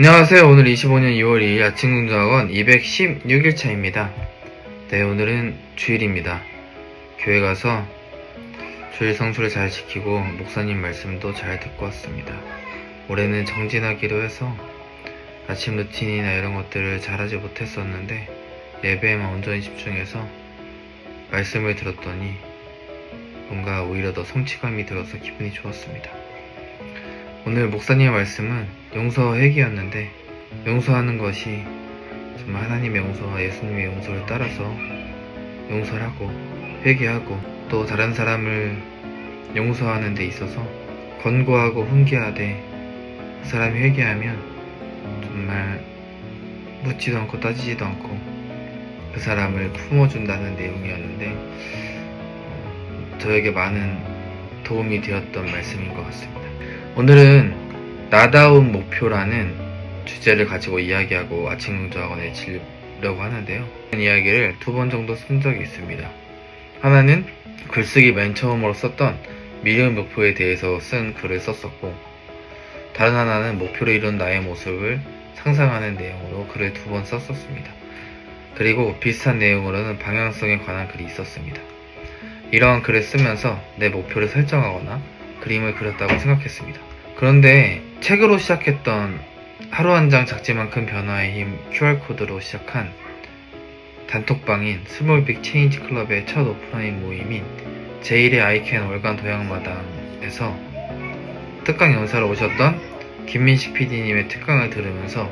안녕하세요. 오늘 25년 2월 2일 아침공부학원 216일차입니다. 네, 오늘은 주일입니다. 교회 가서 주일 성수를 잘 지키고 목사님 말씀도 잘 듣고 왔습니다. 올해는 정진하기로 해서 아침 루틴이나 이런 것들을 잘하지 못했었는데 예배에만 온전히 집중해서 말씀을 들었더니 뭔가 오히려 더 성취감이 들어서 기분이 좋았습니다. 오늘 목사님의 말씀은 용서 회개였는데, 용서하는 것이 정말 하나님의 용서와 예수님의 용서를 따라서 용서를 하고 회개하고 또 다른 사람을 용서하는 데 있어서 권고하고 훈계하되 그 사람이 회개하면 정말 묻지도 않고 따지지도 않고 그 사람을 품어준다는 내용이었는데 저에게 많은 도움이 되었던 말씀인 것 같습니다. 오늘은 나다운 목표라는 주제를 가지고 이야기하고 아침공부학원에 지려고 하는데요. 이야기를 2번 정도 쓴 적이 있습니다. 하나는 글쓰기 맨 처음으로 썼던 미래의 목표에 대해서 쓴 글을 썼었고, 다른 하나는 목표를 이룬 나의 모습을 상상하는 내용으로 글을 2번 썼었습니다. 그리고 비슷한 내용으로는 방향성에 관한 글이 있었습니다. 이러한 글을 쓰면서 내 목표를 설정하거나 그림을 그렸다고 생각했습니다. 그런데 책으로 시작했던 하루 한 장 작지만 큰 변화의 힘 QR코드로 시작한 단톡방인 스몰 빅 체인지 클럽의 첫 오프라인 모임인 제1의 아이캔 월간 도약마당에서 특강 연사로 오셨던 김민식 PD님의 특강을 들으면서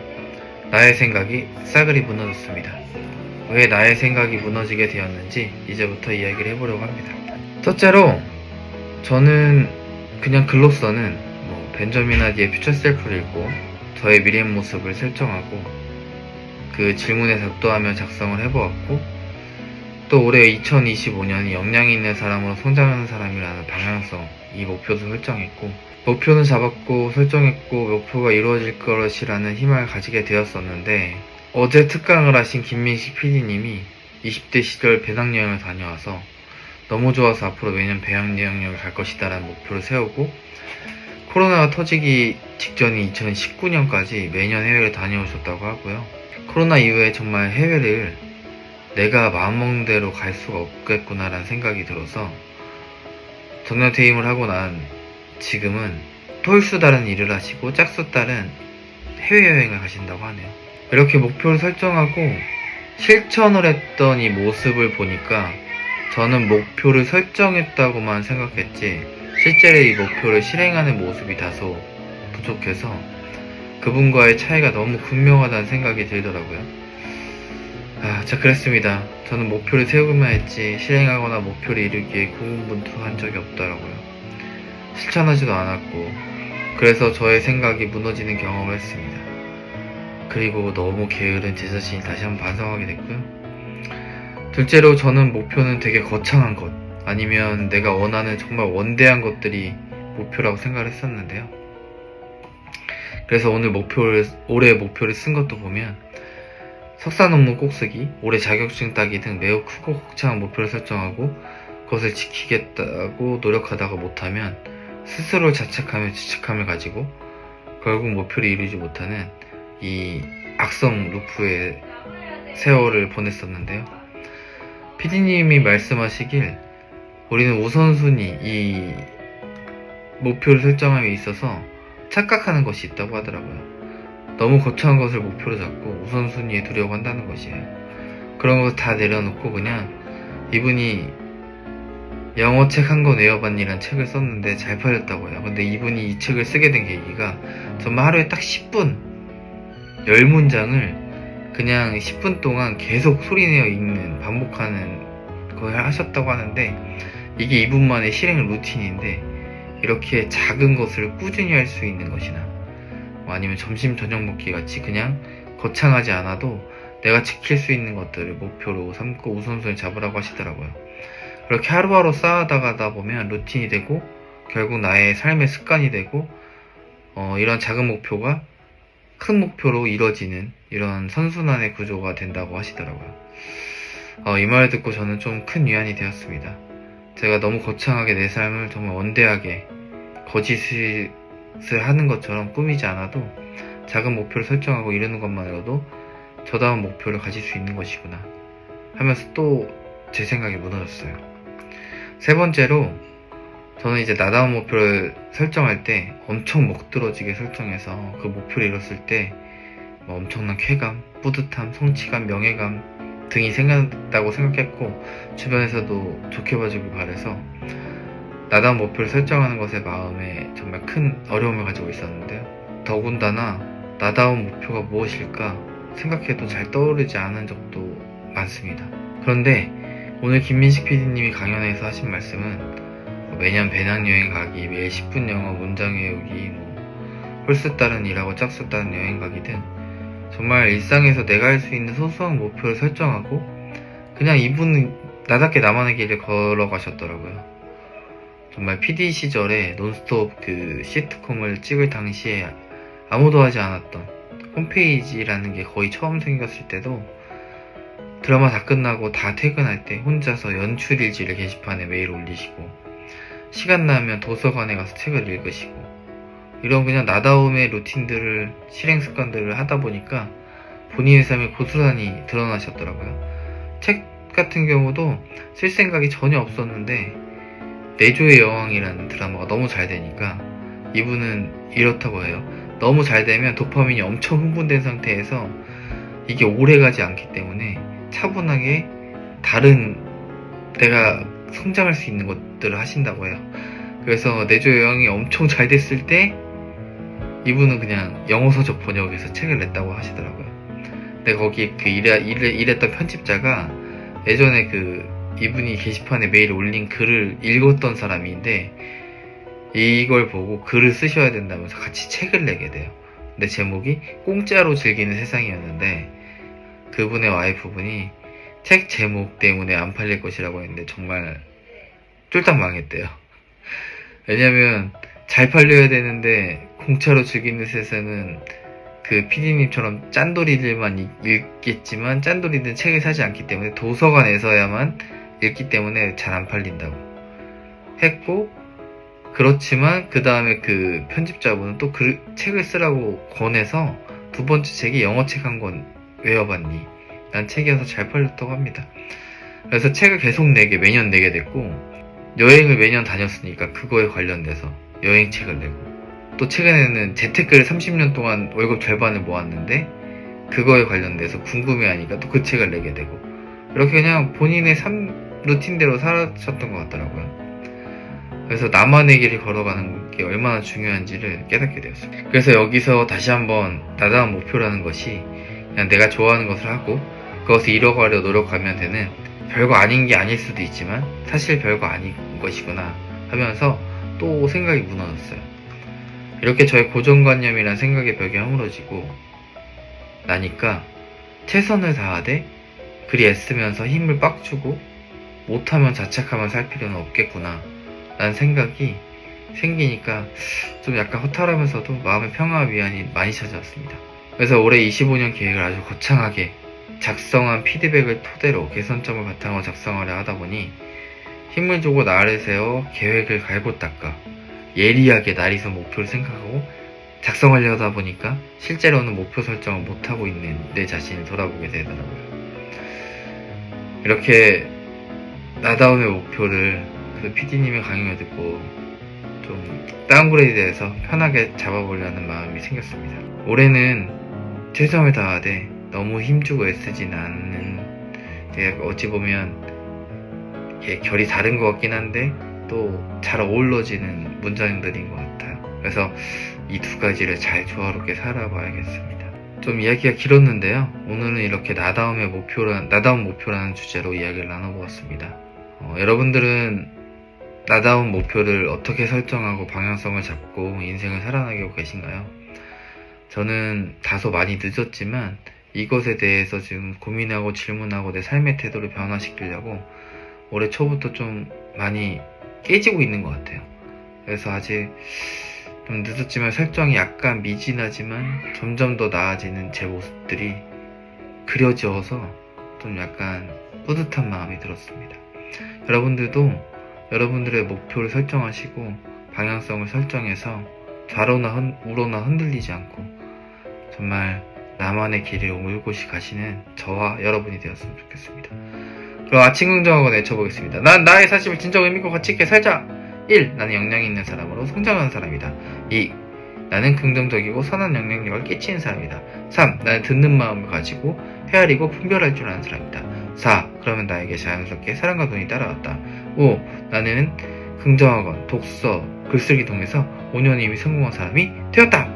나의 생각이 싸그리 무너졌습니다. 왜 나의 생각이 무너지게 되었는지 이제부터 이야기를 해보려고 합니다. 첫째로 저는 그냥 글로서는 벤저민 하디의 퓨처 셀프를 읽고 저의 미래 모습을 설정하고 그 질문에 답도하며 작성을 해보았고, 또 올해 2025년이 역량 있는 사람으로 성장하는 사람이라는 방향성, 이 목표도 설정했고, 목표는 잡았고 설정했고 목표가 이루어질 것이라는 희망을 가지게 되었었는데, 어제 특강을 하신 김민식 PD님이 20대 시절 배낭여행을 다녀와서 너무 좋아서 앞으로 매년 배낭여행을 갈 것이다 라는 목표를 세우고, 코로나가 터지기 직전인 2019년까지 매년 해외를 다녀오셨다고 하고요. 코로나 이후에 정말 해외를 내가 마음먹는 대로 갈 수가 없겠구나 라는 생각이 들어서 정년 퇴임을 하고 난 지금은 홀수 다른 일을 하시고 짝수 다른 해외여행을 가신다고 하네요. 이렇게 목표를 설정하고 실천을 했던 이 모습을 보니까 저는 목표를 설정했다고만 생각했지 실제로 이 목표를 실행하는 모습이 다소 부족해서 그분과의 차이가 너무 극명하다는 생각이 들더라고요. 자, 그랬습니다. 저는 목표를 세우기만 했지 실행하거나 목표를 이루기에 고군분투한 적이 없더라고요. 실천하지도 않았고, 그래서 저의 생각이 무너지는 경험을 했습니다. 그리고 너무 게으른 제 자신이 다시 한번 반성하게 됐고요. 둘째로 저는 목표는 되게 거창한 것, 아니면 내가 원하는 정말 원대한 것들이 목표라고 생각을 했었는데요. 그래서 오늘 올해 목표를 쓴 것도 보면 석사 논문 꼭 쓰기, 올해 자격증 따기 등 매우 크고 거창한 목표를 설정하고 그것을 지키겠다고 노력하다가 못하면 스스로를 자책하며 지책함을 가지고 결국 목표를 이루지 못하는 이 악성 루프의 세월을 보냈었는데요. PD님이 말씀하시길 우리는 우선순위, 이 목표를 설정함에 있어서 착각하는 것이 있다고 하더라고요. 너무 거창한 것을 목표로 잡고 우선순위에 두려고 한다는 것이에요. 그런 거 다 내려놓고 그냥 이분이 영어 책 한 권 외워봤니라는 책을 썼는데 잘 팔렸다고 해요. 근데 이분이 이 책을 쓰게 된 계기가 정말 하루에 딱 10분 10문장을 그냥 10분 동안 계속 소리내어 읽는, 반복하는 걸 하셨다고 하는데, 이게 이분만의 실행 루틴인데 이렇게 작은 것을 꾸준히 할 수 있는 것이나 아니면 점심 저녁 먹기 같이 그냥 거창하지 않아도 내가 지킬 수 있는 것들을 목표로 삼고 우선순위 잡으라고 하시더라고요. 그렇게 하루하루 쌓아가다 보면 루틴이 되고 결국 나의 삶의 습관이 되고 이런 작은 목표가 큰 목표로 이뤄지는 이런 선순환의 구조가 된다고 하시더라고요. 이 말을 듣고 저는 좀 큰 위안이 되었습니다. 제가 너무 거창하게 내 삶을 정말 원대하게 거짓을 하는 것처럼 꾸미지 않아도 작은 목표를 설정하고 이루는 것만으로도 저다운 목표를 가질 수 있는 것이구나 하면서 또 제 생각이 무너졌어요. 세 번째로, 저는 이제 나다운 목표를 설정할 때 엄청 먹들어지게 설정해서 그 목표를 이뤘을 때 뭐 엄청난 쾌감, 뿌듯함, 성취감, 명예감 등이 생긴다고 생각했고, 주변에서도 좋게 봐주길 바라서 나다운 목표를 설정하는 것에 마음에 정말 큰 어려움을 가지고 있었는데요. 더군다나 나다운 목표가 무엇일까 생각해도 잘 떠오르지 않은 적도 많습니다. 그런데 오늘 김민식 PD님이 강연에서 하신 말씀은 매년 배낭여행 가기, 매일 10분 영어 문장 외우기, 홀수 따른 일하고 짝수 따른 여행 가기 등 정말 일상에서 내가 할 수 있는 소소한 목표를 설정하고 그냥 이분은 나답게 나만의 길을 걸어가셨더라고요. 정말 PD 시절에 논스톱 그 시트콤을 찍을 당시에 아무도 하지 않았던 홈페이지라는 게 거의 처음 생겼을 때도 드라마 다 끝나고 다 퇴근할 때 혼자서 연출일지를 게시판에 매일 올리시고, 시간 나면 도서관에 가서 책을 읽으시고, 이런 그냥 나다움의 루틴들을, 실행 습관들을 하다 보니까 본인의 삶이 고스란히 드러나셨더라고요. 책 같은 경우도 쓸 생각이 전혀 없었는데 내조의 여왕이라는 드라마가 너무 잘 되니까 이분은 이렇다고 해요. 너무 잘 되면 도파민이 엄청 흥분된 상태에서 이게 오래가지 않기 때문에 차분하게 다른 내가 성장할 수 있는 것들을 하신다고 해요. 그래서 내조의 여왕이 엄청 잘 됐을 때 이분은 그냥 영어 서적 번역해서 책을 냈다고 하시더라고요. 근데 거기 그 일했던 편집자가 예전에 이분이 게시판에 매일 올린 글을 읽었던 사람인데 이걸 보고 글을 쓰셔야 된다면서 같이 책을 내게 돼요. 근데 제목이 공짜로 즐기는 세상이었는데 그분의 와이프분이 책 제목 때문에 안 팔릴 것이라고 했는데 정말 쫄딱 망했대요. 왜냐면 잘 팔려야 되는데 공짜로 즐기는 세상은 그 PD님처럼 짠돌이들만 읽겠지만 짠돌이들은 책을 사지 않기 때문에 도서관에서야만 읽기 때문에 잘 안 팔린다고 했고, 그렇지만 그 다음에 그 편집자분은 또 책을 쓰라고 권해서 두 번째 책이 영어 책 한 권 외워봤니? 난 책이어서 잘 팔렸다고 합니다. 그래서 책을 계속 매년 내게 됐고, 여행을 매년 다녔으니까 그거에 관련돼서 여행책을 내고, 또 최근에는 재테크를 30년 동안 월급 절반을 모았는데 그거에 관련돼서 궁금해하니까 또 그 책을 내게 되고, 이렇게 그냥 본인의 삶 루틴대로 살았었던 것 같더라고요. 그래서 나만의 길을 걸어가는 게 얼마나 중요한지를 깨닫게 되었어요. 그래서 여기서 다시 한번 나다운 목표라는 것이 그냥 내가 좋아하는 것을 하고 그것을 이뤄가려 노력하면 되는 별거 아닌 게 아닐 수도 있지만 사실 별거 아닌 것이구나 하면서 또 생각이 무너졌어요. 이렇게 저의 고정관념이란 생각의 벽이 허물어지고 나니까 최선을 다하되 그리 애쓰면서 힘을 빡 주고 못하면 자책하면 살 필요는 없겠구나 라는 생각이 생기니까 좀 약간 허탈하면서도 마음의 평화와 위안이 많이 찾아왔습니다. 그래서 올해 25년 계획을 아주 거창하게 작성한 피드백을 토대로 개선점을 바탕으로 작성하려 하다 보니 힘을 주고 나를 세워 계획을 갈고 닦아 예리하게 날이서 목표를 생각하고 작성하려 하다 보니까 실제로는 목표 설정을 못하고 있는 내 자신을 돌아보게 되더라고요. 이렇게 나다움의 목표를 그 PD님의 강연을 듣고 좀 다운그레이드해서 편하게 잡아보려는 마음이 생겼습니다. 올해는 최선을 다하되 너무 힘주고 애쓰진 않는, 어찌 보면 결이 다른 것 같긴 한데 또 잘 어우러지는 문장들인 것 같아요. 그래서 이 두 가지를 잘 조화롭게 살아봐야겠습니다. 좀 이야기가 길었는데요. 오늘은 이렇게 나다운 목표라는 주제로 이야기를 나눠보았습니다. 여러분들은 나다운 목표를 어떻게 설정하고 방향성을 잡고 인생을 살아가고 계신가요? 저는 다소 많이 늦었지만 이것에 대해서 지금 고민하고 질문하고 내 삶의 태도를 변화시키려고 올해 초부터 좀 많이 깨지고 있는 것 같아요. 그래서 아직 좀 늦었지만 설정이 약간 미진하지만 점점 더 나아지는 제 모습들이 그려져서 좀 약간 뿌듯한 마음이 들었습니다. 여러분들도 여러분들의 목표를 설정하시고 방향성을 설정해서 좌로나 우로나 흔들리지 않고 정말 나만의 길을 올곧이 가시는 저와 여러분이 되었으면 좋겠습니다. 그럼 아침 긍정학원 외쳐보겠습니다. 난 나의 사심을 진정 의미있고 가치있게 살자. 1. 나는 역량이 있는 사람으로 성장하는 사람이다. 2. 나는 긍정적이고 선한 영향력을 끼치는 사람이다. 3. 나는 듣는 마음을 가지고 헤아리고 분별할 줄 아는 사람이다. 4. 그러면 나에게 자연스럽게 사랑과 돈이 따라왔다. 5. 나는 긍정학원, 독서, 글쓰기 통해서 5년 이미 성공한 사람이 되었다.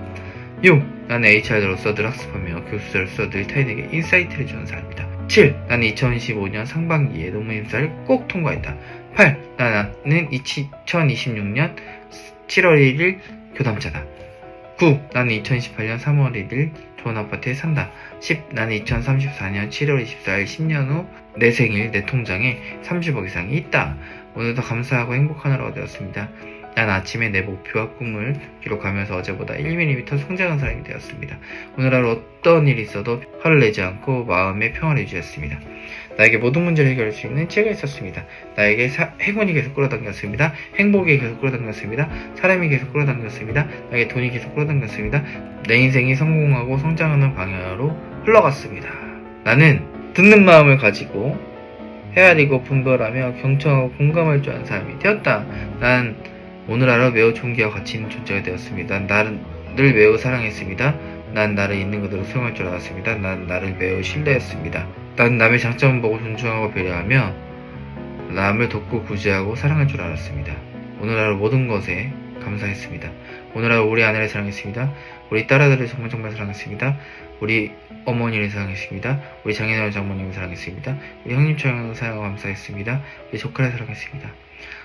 6. 나는 HR로서 늘 학습하며 교수로서 늘 타인에게 인사이트를 주는 사람이다. 7. 나는 2025년 상반기에 논문 심사를 꼭 통과했다. 8. 나는 2026년 7월 1일 교담자다. 9. 나는 2028년 3월 1일 좋은 아파트에 산다. 10. 나는 2034년 7월 24일 10년 후 내 생일 내 통장에 30억 이상이 있다. 오늘도 감사하고 행복한 하루가 되었습니다. 난 아침에 내 목표와 꿈을 기록하면서 어제보다 1mm 성장한 사람이 되었습니다. 오늘 하루 어떤 일이 있어도 화를 내지 않고 마음의 평화를 유지했습니다. 나에게 모든 문제를 해결할 수 있는 지혜가 있었습니다. 나에게 행운이 계속 끌어당겼습니다. 행복이 계속 끌어당겼습니다. 사람이 계속 끌어당겼습니다. 나에게 돈이 계속 끌어당겼습니다. 내 인생이 성공하고 성장하는 방향으로 흘러갔습니다. 나는 듣는 마음을 가지고 헤아리고 분별하며 경청하고 공감할 줄 아는 사람이 되었다. 난 오늘 하루 매우 존귀하고 가치 있는 존재가 되었습니다. 나를 매우 사랑했습니다. 난 나를 있는 그대로 수용할 줄 알았습니다. 난 나를 매우 신뢰했습니다. 난 남의 장점을 보고 존중하고 배려하며 남을 돕고 구제하고 사랑할 줄 알았습니다. 오늘 하루 모든 것에 감사했습니다. 오늘 하루 우리 아내를 사랑했습니다. 우리 딸아들을 정말 사랑했습니다. 우리 어머니를 사랑했습니다. 우리 장인어른 장모님을 사랑했습니다. 우리 형님 처형을 사랑하고 감사했습니다. 우리 조카를 사랑했습니다.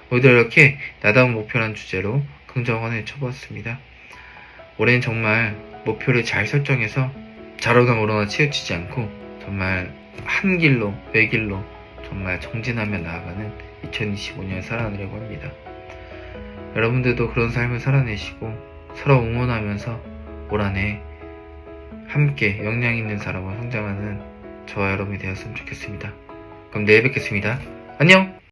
오늘도 이렇게 나다운 목표라는 주제로 긍정원을 쳐보았습니다. 올해는 정말 목표를 잘 설정해서 좌로나 우로나 치우치지 않고 정말 한 길로 외길로 정말 정진하며 나아가는 2025년을 살아내려고 합니다. 여러분들도 그런 삶을 살아내시고 서로 응원하면서 올 한해 함께 역량 있는 사람으로 성장하는 저와 여러분이 되었으면 좋겠습니다. 그럼 내일 뵙겠습니다. 안녕!